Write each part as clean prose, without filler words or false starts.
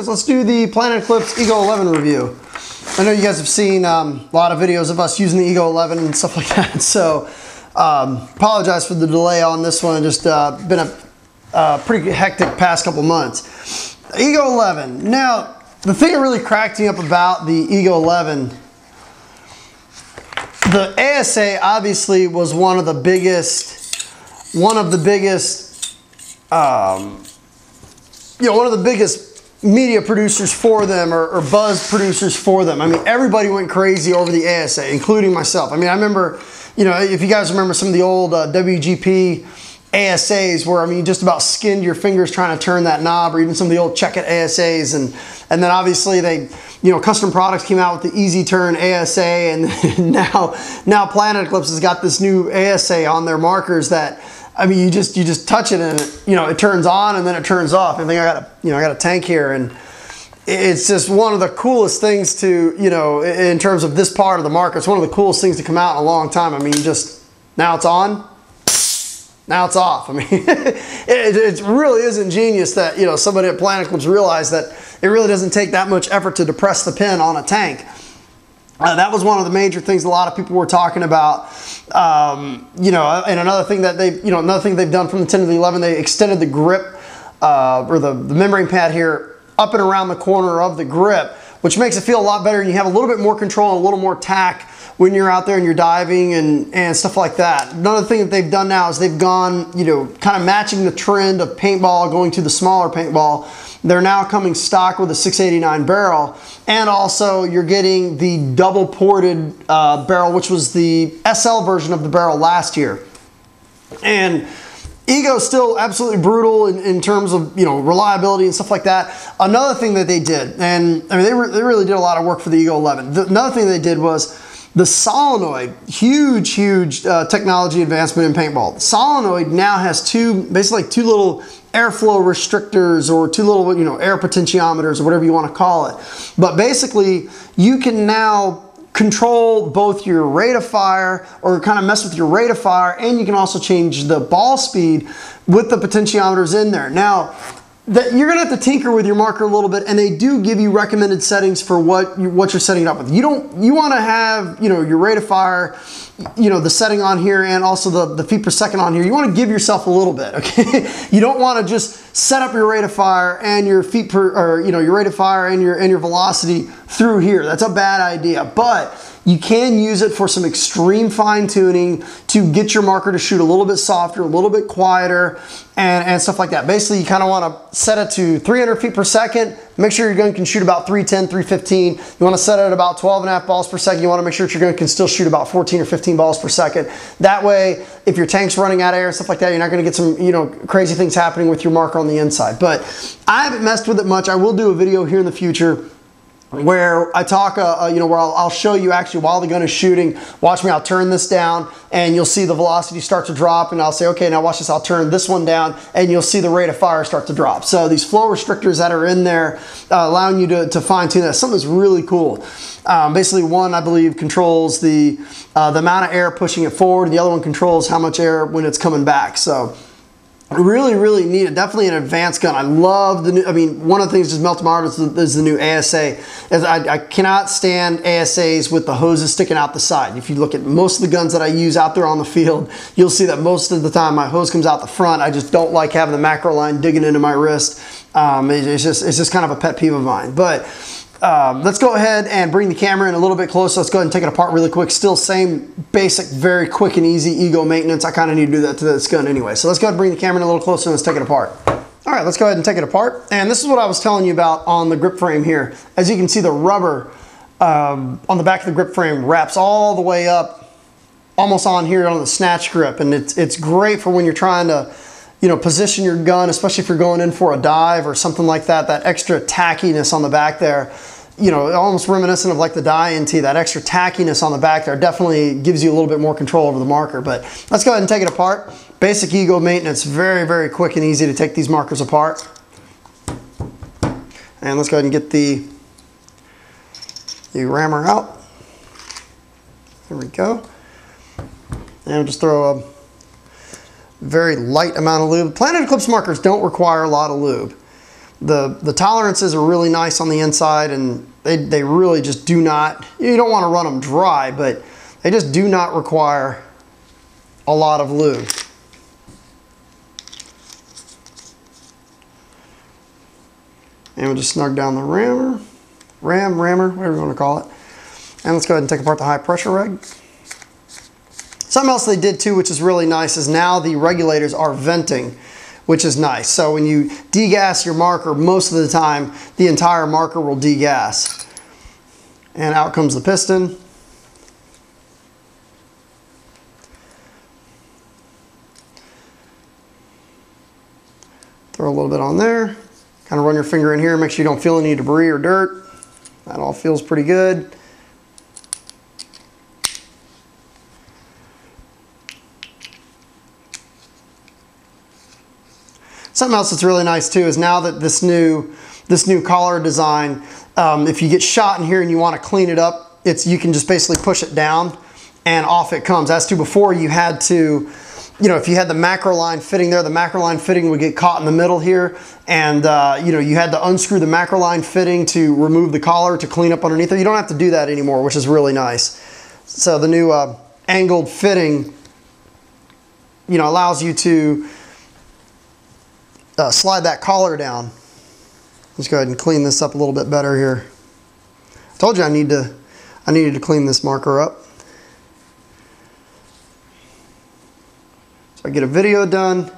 is let's do the Planet Eclipse Ego 11 review. I know you guys have seen a lot of videos of us using the Ego 11 and stuff like that, so apologize for the delay on this one. Just been a pretty hectic past couple months. Ego 11. Now, the thing that really cracked me up about the Ego 11, the ASA obviously was one of the biggest, one of the biggest media producers for them, or buzz producers for them. I mean, everybody went crazy over the ASA, including myself. I mean, I remember, you know, if you guys remember some of the old WGP ASAs where, I mean, you just about skinned your fingers trying to turn that knob, or even some of the old Check-It ASAs, and then obviously they, you know, Custom Products came out with the Easy Turn ASA, and now Planet Eclipse has got this new ASA on their markers that, I mean, you just touch it and it, you know, it turns on and then it turns off. I think I got a tank here, and it's just one of the coolest things to, you know, in terms of this part of the market. It's one of the coolest things to come out in a long time. I mean, just now it's on, now it's off. I mean, it really is ingenious that, you know, somebody at Planet Eclipse realized that it really doesn't take that much effort to depress the pin on a tank. That was one of the major things a lot of people were talking about. You know, and another thing that they've done from the 10 to the 11, they extended the grip, or the membrane pad here up and around the corner of the grip, which makes it feel a lot better, and you have a little bit more control and a little more tack when you're out there and you're diving and stuff like that. Another thing that they've done now is they've gone, you know, kind of matching the trend of paintball going to the smaller paintball. They're now coming stock with a 689 barrel, and also you're getting the double ported barrel, which was the SL version of the barrel last year. And Ego's still absolutely brutal in terms of, you know, reliability and stuff like that. Another thing that they did, and I mean, they really did a lot of work for the Ego 11. Another thing they did was the solenoid. Huge technology advancement in paintball. The solenoid now has basically two little airflow restrictors, or two little, you know, air potentiometers, or whatever you want to call it. But basically, you can now control both your rate of fire, or kind of mess with your rate of fire, and you can also change the ball speed with the potentiometers in there. Now, you're gonna have to tinker with your marker a little bit, and they do give you recommended settings for what you're setting it up with. You want to have, you know, your rate of fire, you know, the setting on here, and also the feet per second on here. You want to give yourself a little bit, okay? You don't want to just set up your rate of fire and your feet per, or, you know, your rate of fire and your velocity through here. That's a bad idea, but you can use it for some extreme fine tuning to get your marker to shoot a little bit softer, a little bit quieter, and stuff like that. Basically, you kind of want to set it to 300 feet per second. Make sure your gun can shoot about 310, 315. You want to set it at about 12.5 balls per second. You want to make sure that your gun can still shoot about 14 or 15 balls per second. That way, if your tank's running out of air and stuff like that, you're not going to get some, you know, crazy things happening with your marker on the inside. But I haven't messed with it much. I will do a video here in the future where I talk, you know, where I'll show you actually while the gun is shooting. Watch me, I'll turn this down, and you'll see the velocity start to drop, and I'll say, okay, now watch this, I'll turn this one down, and you'll see the rate of fire start to drop. So these flow restrictors that are in there, allowing you to fine tune that. Something that's really cool. Basically, one, I believe, controls the amount of air pushing it forward, and the other one controls how much air when it's coming back. So really neat. Definitely an advanced gun. I love the new, I mean, one of the things that just melted my heart is the new ASA. I cannot stand ASAs with the hoses sticking out the side. If you look at most of the guns that I use out there on the field, you'll see that most of the time my hose comes out the front. I just don't like having the macro line digging into my wrist. It's just kind of a pet peeve of mine. But let's go ahead and bring the camera in a little bit closer. Let's go ahead and take it apart really quick. Still same basic, very quick and easy Ego maintenance. I kind of need to do that to this gun anyway. So let's go ahead and bring the camera in a little closer and let's take it apart. All right, let's go ahead and take it apart. And this is what I was telling you about on the grip frame here. As you can see, the rubber on the back of the grip frame wraps all the way up, almost on here on the snatch grip. And it's great for when you're trying to, you know, position your gun, especially if you're going in for a dive or something like that. That extra tackiness on the back there, you know, almost reminiscent of like the Die-NT, that extra tackiness on the back there definitely gives you a little bit more control over the marker. But let's go ahead and take it apart. Basic Ego maintenance, very quick and easy to take these markers apart. And let's go ahead and get the rammer out. There we go. And we'll just throw a very light amount of lube. Planet Eclipse markers don't require a lot of lube. The tolerances are really nice on the inside, and they really just do not, you don't want to run them dry, but they just do not require a lot of lube. And we'll just snug down the rammer, whatever you want to call it. And let's go ahead and take apart the high pressure reg. Something else they did too, which is really nice, is now the regulators are venting, which is nice. So when you degas your marker, most of the time, the entire marker will degas. And out comes the piston. Throw a little bit on there. Kind of run your finger in here, make sure you don't feel any debris or dirt. That all feels pretty good. Something else that's really nice too is now that this new collar design, if you get shot in here and you want to clean it up, you can just basically push it down and off it comes. As to before, you had to, you know, if you had the macro line fitting there, the macro line fitting would get caught in the middle here, and you know, you had to unscrew the macro line fitting to remove the collar to clean up underneath it. You don't have to do that anymore, which is really nice. So the new angled fitting, you know, allows you to slide that collar down. Let's go ahead and clean this up a little bit better here. I told you I needed to clean this marker up. So I get a video done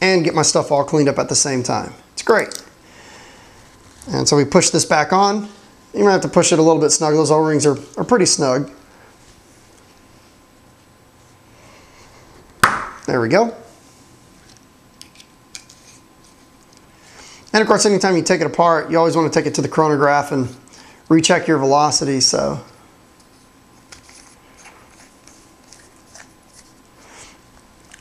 and get my stuff all cleaned up at the same time. It's great. And so we push this back on. You might have to push it a little bit snug. Those O-rings are pretty snug. There we go. And of course, anytime you take it apart, you always want to take it to the chronograph and recheck your velocity. So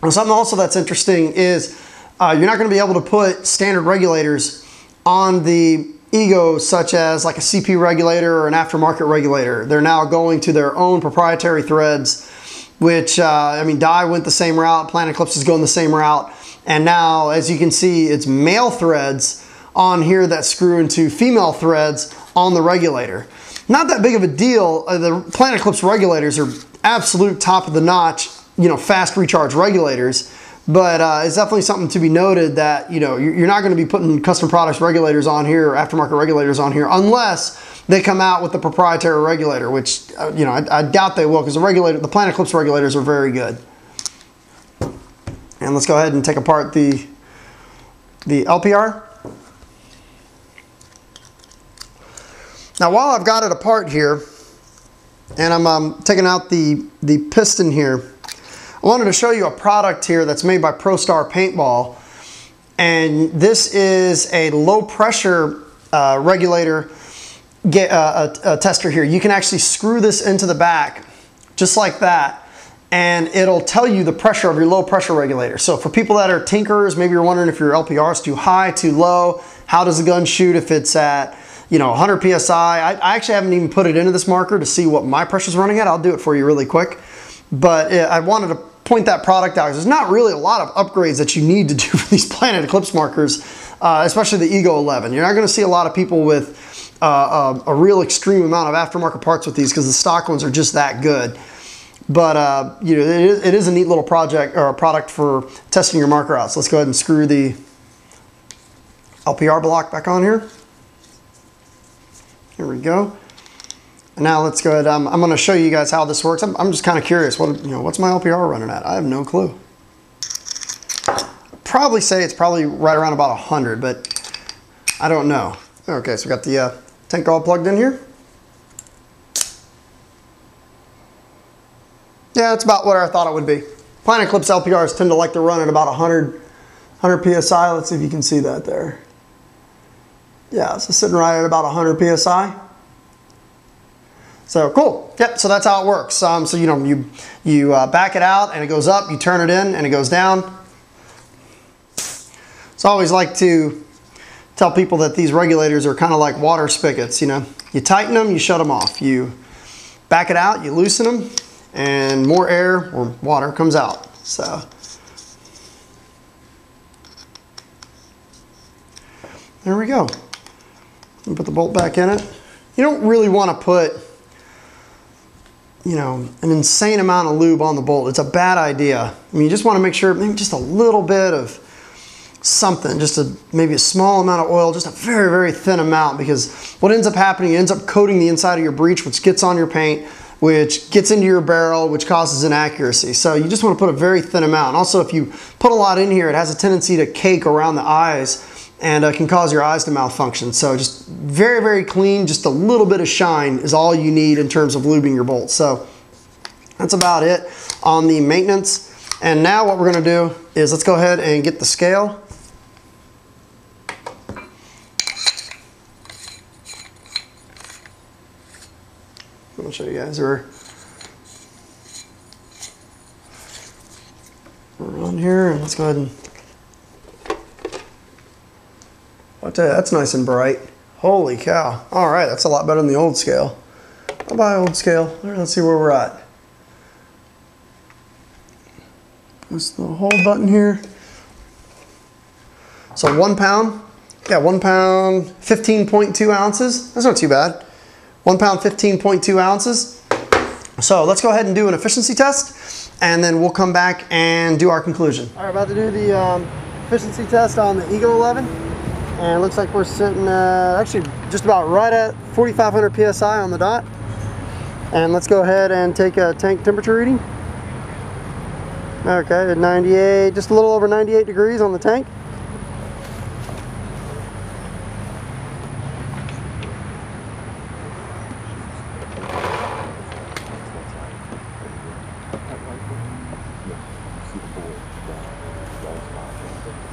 something also that's interesting is you're not going to be able to put standard regulators on the Ego, such as like a CP regulator or an aftermarket regulator. They're now going to their own proprietary threads, which I mean, Dye went the same route, Planet Eclipse is going the same route. And now, as you can see, it's male threads on here that screw into female threads on the regulator. Not that big of a deal. The Planet Eclipse regulators are absolute top of the notch, you know, fast recharge regulators. But it's definitely something to be noted that, you know, you're not going to be putting custom products regulators on here or aftermarket regulators on here unless they come out with the proprietary regulator, which, you know, I doubt they will, because the Planet Eclipse regulators are very good. And let's go ahead and take apart the LPR. Now, while I've got it apart here, and I'm taking out the piston here, I wanted to show you a product here that's made by ProStar Paintball. And this is a low pressure regulator a tester here. You can actually screw this into the back, just like that, and it'll tell you the pressure of your low pressure regulator. So for people that are tinkerers, maybe you're wondering if your LPR is too high, too low, how does the gun shoot if it's at, you know, 100 PSI. I actually haven't even put it into this marker to see what my pressure's running at. I'll do it for you really quick. But I wanted to point that product out, because there's not really a lot of upgrades that you need to do for these Planet Eclipse markers, especially the Ego 11. You're not going to see a lot of people with a real extreme amount of aftermarket parts with these, because the stock ones are just that good. But you know, it is a neat little project or a product for testing your marker out. So let's go ahead and screw the LPR block back on here. Here we go. And now let's go ahead. I'm going to show you guys how this works. I'm just kind of curious. What's my LPR running at? I have no clue. I'd probably say it's probably right around about 100, but I don't know. Okay, so we got the tank all plugged in here. Yeah, it's about what I thought it would be. Planet Eclipse LPRs tend to like to run at about 100 PSI. Let's see if you can see that there. Yeah, so sitting right at about 100 PSI. So cool. Yep, so that's how it works. So you know, you back it out and it goes up, you turn it in and it goes down. So I always like to tell people that these regulators are kind of like water spigots, you know. You tighten them, you shut them off. You back it out, you loosen them, and more air or water comes out. So There we go. And put the bolt back in it. You don't really want to put, you know, an insane amount of lube on the bolt. It's a bad idea. I mean, you just want to make sure, maybe just a little bit of something, just maybe a small amount of oil, just a very, very thin amount, because what ends up happening, it ends up coating the inside of your breech, which gets on your paint, which gets into your barrel, which causes inaccuracy. So you just want to put a very thin amount. And also, if you put a lot in here, it has a tendency to cake around the eyes and can cause your eyes to malfunction. So just very, very clean, just a little bit of shine is all you need in terms of lubing your bolts. So that's about it on the maintenance. And now what we're gonna do is let's go ahead and get the scale. I'll show you guys. We're on here, and let's go ahead and, I'll tell you, that's nice and bright. Holy cow. All right, that's a lot better than the old scale. I'll buy old scale. All right, let's see where we're at. Push the hold button here. So 1 pound, yeah, 1 pound, 15.2 ounces. That's not too bad. 1 pound, 15.2 ounces. So let's go ahead and do an efficiency test, and then we'll come back and do our conclusion. All right, about to do the efficiency test on the Eagle 11. And it looks like we're sitting actually just about right at 4,500 PSI on the dot. And let's go ahead and take a tank temperature reading. Okay, at 98, just a little over 98 degrees on the tank.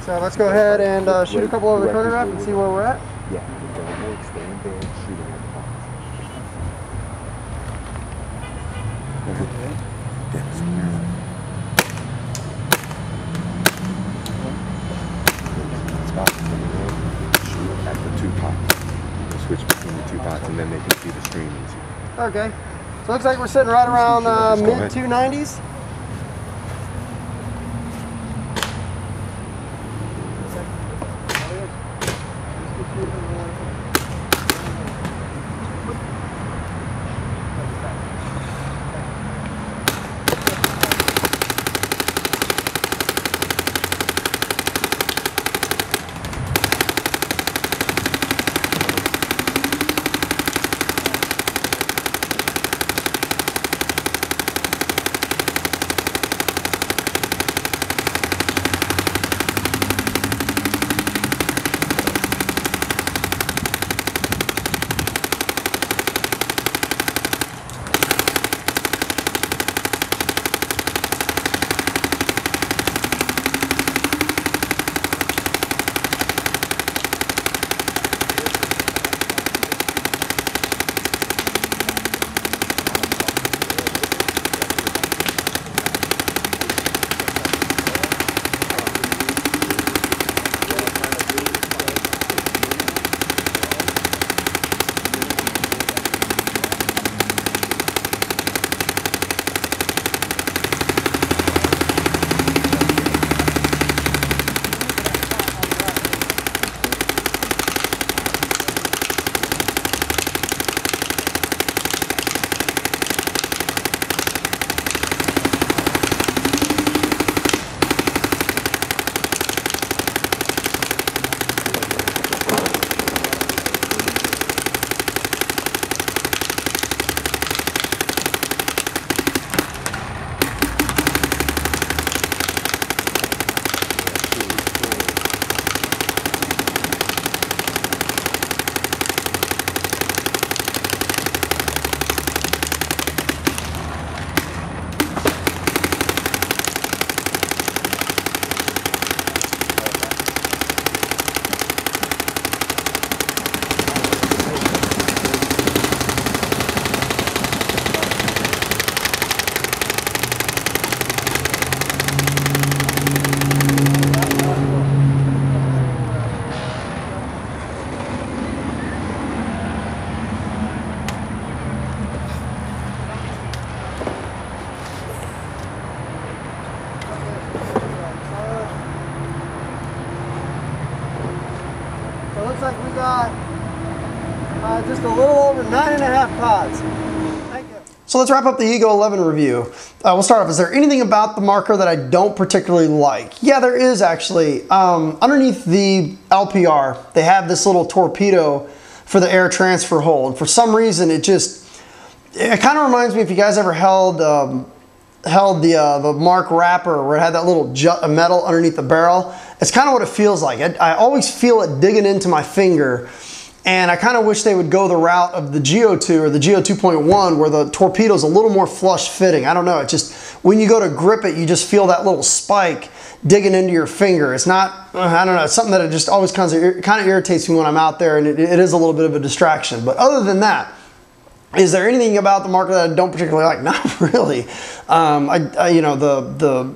So let's go ahead and shoot a couple of the chronograph and see where we're at. Yeah. At the 2 pots. Switch between the 2 pots, and then they can see the stream easier. Okay. So looks like we're sitting right around mid 290s. just a little over 9.5 pods. Thank you. So let's wrap up the Ego 11 review. We'll start off. Is there anything about the marker that I don't particularly like? Yeah, there is actually. Underneath the LPR, they have this little torpedo for the air transfer hole. And for some reason, it kind of reminds me, if you guys ever held the Mark wrapper where it had that little jut of metal underneath the barrel. It's kind of what it feels like. I always feel it digging into my finger, and I kind of wish they would go the route of the Geo 2 or the Geo 2.1 where the torpedo's a little more flush fitting. I don't know, it just, when you go to grip it, you just feel that little spike digging into your finger. It's not, I don't know, it's something that it just always kind of irritates me when I'm out there, and it is a little bit of a distraction. But other than that, is there anything about the marker that I don't particularly like? Not really. You know, the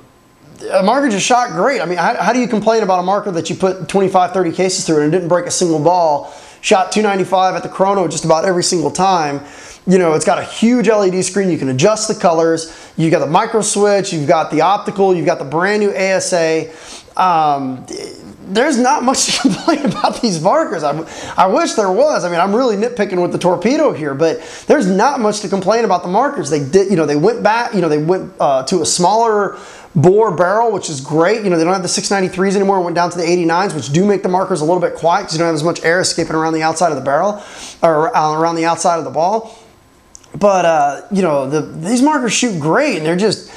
marker just shot great. I mean, how do you complain about a marker that you put 25, 30 cases through and it didn't break a single ball? Shot 295 at the chrono just about every single time. You know, it's got a huge LED screen. You can adjust the colors. You got the micro switch. You've got the optical. You've got the brand new ASA. There's not much to complain about these markers. I wish there was. I mean, I'm really nitpicking with the torpedo here, but there's not much to complain about the markers. They did, you know, they went back, you know, they went to a smaller bore barrel, which is great. You know, they don't have the 693s anymore. It went down to the 89s, which do make the markers a little bit quiet because you don't have as much air escaping around the outside of the barrel or around the outside of the ball. But, you know, these markers shoot great, and they're just,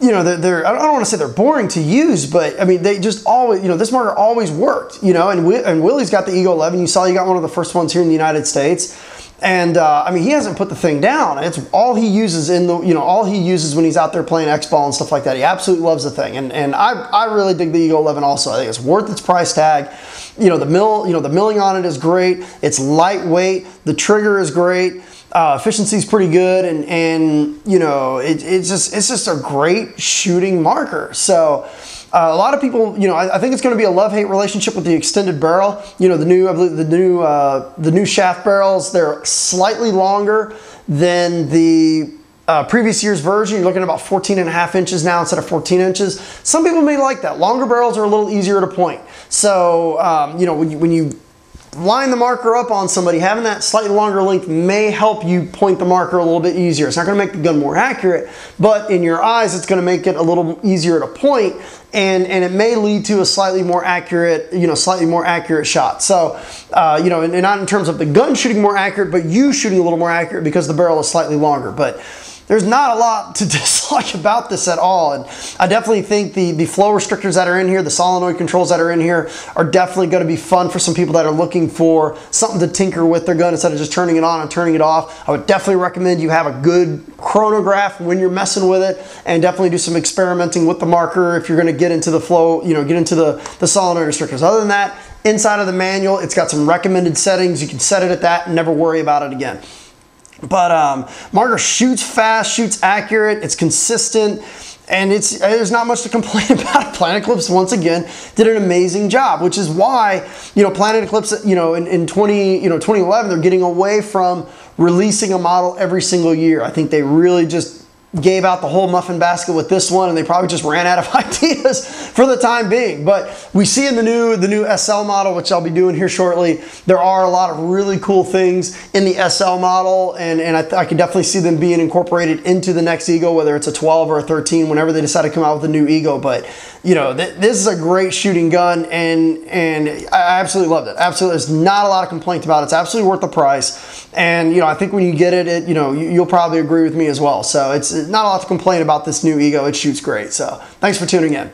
you know, I don't want to say they're boring to use, but I mean, they just always, you know, this marker always worked, you know, and Willie's got the Ego 11. You saw you got one of the first ones here in the United States. And I mean, he hasn't put the thing down. It's all he uses all he uses when he's out there playing X-ball and stuff like that. He absolutely loves the thing. And I really dig the Ego 11 also. I think it's worth its price tag. You know, the milling on it is great. It's lightweight. The trigger is great. Efficiency is pretty good, and you know, it's just a great shooting marker. So a lot of people, you know, I think it's going to be a love-hate relationship with the extended barrel. You know, the new shaft barrels, they're slightly longer than the previous year's version. You're looking at about 14.5 inches now instead of 14 inches. Some people may like that. Longer barrels are a little easier to point. So you know, when you line the marker up on somebody, having that slightly longer length may help you point the marker a little bit easier. It's not going to make the gun more accurate, but in your eyes, it's going to make it a little easier to point, and it may lead to a slightly more accurate, you know, shot. So, you know, and not in terms of the gun shooting more accurate, but you shooting a little more accurate because the barrel is slightly longer. But there's not a lot to dislike about this at all. And I definitely think the flow restrictors that are in here, the solenoid controls that are in here, are definitely going to be fun for some people that are looking for something to tinker with their gun instead of just turning it on and turning it off. I would definitely recommend you have a good chronograph when you're messing with it, and definitely do some experimenting with the marker if you're going to get into the flow, you know, get into the solenoid restrictors. Other than that, inside of the manual, it's got some recommended settings. You can set it at that and never worry about it again. But marker shoots fast, shoots accurate, it's consistent, and there's not much to complain about. Planet Eclipse, once again, did an amazing job, which is why, you know, Planet Eclipse, you know, in 2011, they're getting away from releasing a model every single year. I think they really just gave out the whole muffin basket with this one, and they probably just ran out of ideas for the time being. But we see in the new SL model, which I'll be doing here shortly, there are a lot of really cool things in the SL model, and I can definitely see them being incorporated into the next Ego, whether it's a 12 or a 13, whenever they decide to come out with a new Ego. But you know, this is a great shooting gun, and I absolutely loved it. Absolutely, there's not a lot of complaints about it. It's absolutely worth the price, and you know, I think when you get it, you know, you'll probably agree with me as well. So it's not a lot to complain about this new Ego. It shoots great. So thanks for tuning in.